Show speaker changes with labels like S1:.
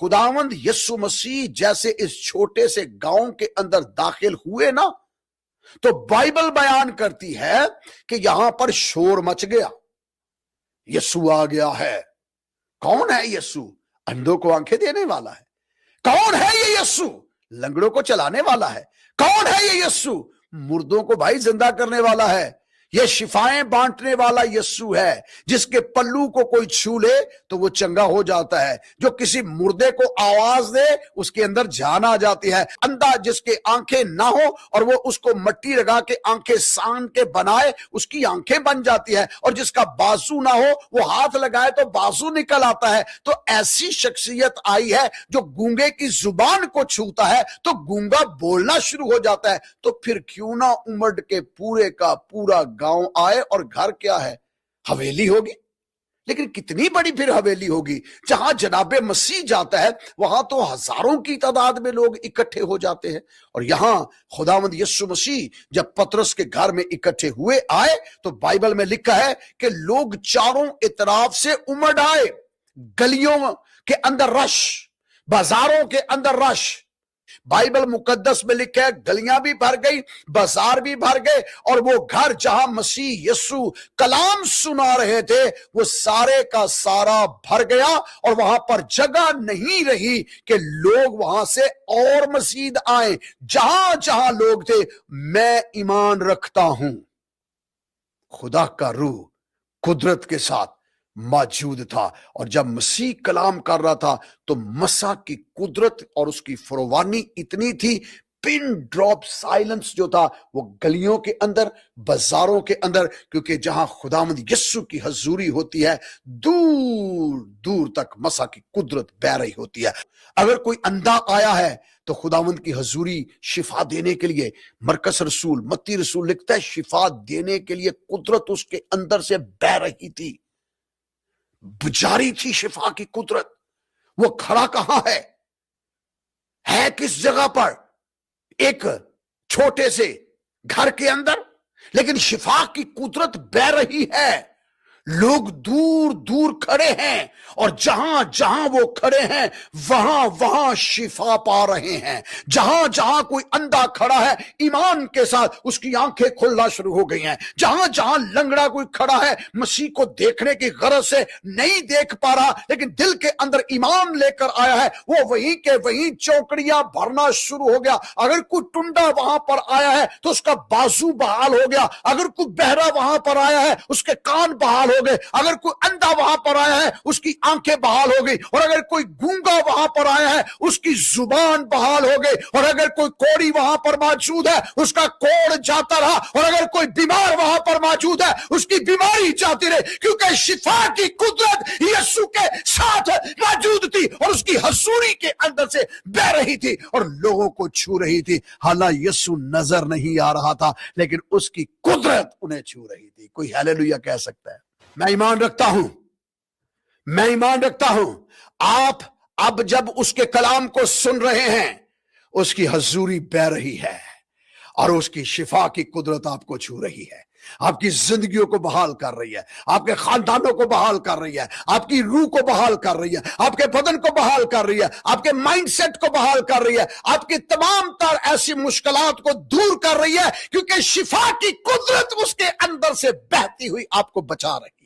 S1: खुदावंद यीशु मसीह जैसे इस छोटे से गांव के अंदर दाखिल हुए ना, तो बाइबल बयान करती है कि यहां पर शोर मच गया। यीशु आ गया है। कौन है यीशु? अंधों को आंखें देने वाला है। कौन है ये यीशु? लंगड़ों को चलाने वाला है। कौन है ये यीशु? मुर्दों को भाई जिंदा करने वाला है। ये शिफाएं बांटने वाला यीशु है, जिसके पल्लू को कोई छू ले तो वो चंगा हो जाता है। जो किसी मुर्दे को आवाज दे उसके अंदर जान आ जाती है। अंधा जिसके आंखें ना हो और वो उसको मट्टी लगा के आंखें सान के बनाए, उसकी आंखें बन जाती है। और जिसका बाजू ना हो वो हाथ लगाए तो बाजू निकल आता है। तो ऐसी शख्सियत आई है जो गूंगे की जुबान को छूता है तो गूंगा बोलना शुरू हो जाता है। तो फिर क्यों ना उमड़ के पूरे का पूरा गांव आए। और घर क्या है? हवेली होगी। लेकिन कितनी बड़ी फिर हवेली होगी? जहां जनाबे मसीह जाता है वहां तो हजारों की तादाद में लोग इकट्ठे हो जाते हैं। और यहां खुदावंद यीशु मसीह जब पतरस के घर में इकट्ठे हुए आए तो बाइबल में लिखा है कि लोग चारों इतराफ से उमड़ आए। गलियों के अंदर रश, बाजारों के अंदर रश। बाइबल मुकद्दस में लिखा है गलियां भी भर गई, बाजार भी भर गए, और वो घर जहां मसीह यीशु कलाम सुना रहे थे वो सारे का सारा भर गया। और वहां पर जगह नहीं रही कि लोग वहां से और मजीद आए। जहां जहां लोग थे, मैं ईमान रखता हूं खुदा का रूह कुदरत के साथ मौजूद था। और जब मसीह कलाम कर रहा था तो मसा की कुदरत और उसकी फरोवानी इतनी थी, पिन ड्रॉप साइलेंस जो था वो गलियों के अंदर, बाजारों के अंदर, क्योंकि जहां खुदावंद यीशु की हजूरी होती है दूर दूर तक मसा की कुदरत बह रही होती है। अगर कोई अंधा आया है तो खुदावंद की हजूरी शिफा देने के लिए, मरकस रसूल, मत्ती रसूल लिखता है, शिफा देने के लिए कुदरत उसके अंदर से बह रही थी, जारी थी शिफा की कुदरत। वो खड़ा कहां है किस जगह पर? एक छोटे से घर के अंदर, लेकिन शिफा की कुदरत बह रही है। लोग दूर दूर खड़े हैं और जहां जहां वो खड़े हैं वहां वहां शिफा पा रहे हैं। जहां जहां कोई अंधा खड़ा है ईमान के साथ उसकी आंखें खुलना शुरू हो गई हैं। जहां जहां लंगड़ा कोई खड़ा है मसीह को देखने की गरज से नहीं देख पा रहा, लेकिन दिल के अंदर ईमान लेकर आया है, वो वहीं के वहीं चौकड़ियां भरना शुरू हो गया। अगर कोई टुंडा वहां पर आया है तो उसका बाजू बहाल हो गया। अगर कोई बहरा वहां पर आया है उसके कान बहाल हो गए। अगर कोई अंधा वहां पर आया है उसकी आंखें बहाल हो गई। और अगर कोई गूंगा वहां पर आया है उसकी जुबान बहाल हो गई। और अगर कोई कोढ़ी वहां पर मौजूद है उसका कोढ़ जाता रहा। और अगर कोई बीमार वहां पर मौजूद है उसकी बीमारी जाती रही, क्योंकि शिफा की कुदरत यीशु के साथ मौजूद थी और उसकी हसूरी के अंदर से बह रही थी और लोगों को छू रही थी। हालांकि यीशु नजर नहीं आ रहा था, लेकिन उसकी कुदरत उन्हें छू रही थी। कोई हालेलुया कह सकता है? मैं ईमान रखता हूं, मैं ईमान रखता हूं। आप अब जब उसके कलाम को सुन रहे हैं उसकी हजूरी बह रही है और उसकी शिफा की कुदरत आपको छू रही है, आपकी जिंदगियों को बहाल कर रही है, आपके खानदानों को बहाल कर रही है, आपकी रूह को बहाल कर रही है, आपके बदन को बहाल कर रही है, आपके माइंडसेट को बहाल कर रही है, आपकी तमाम तर ऐसी मुश्किलात को दूर कर रही है, क्योंकि शिफा की कुदरत उसके अंदर से बहती हुई आपको बचा रही है।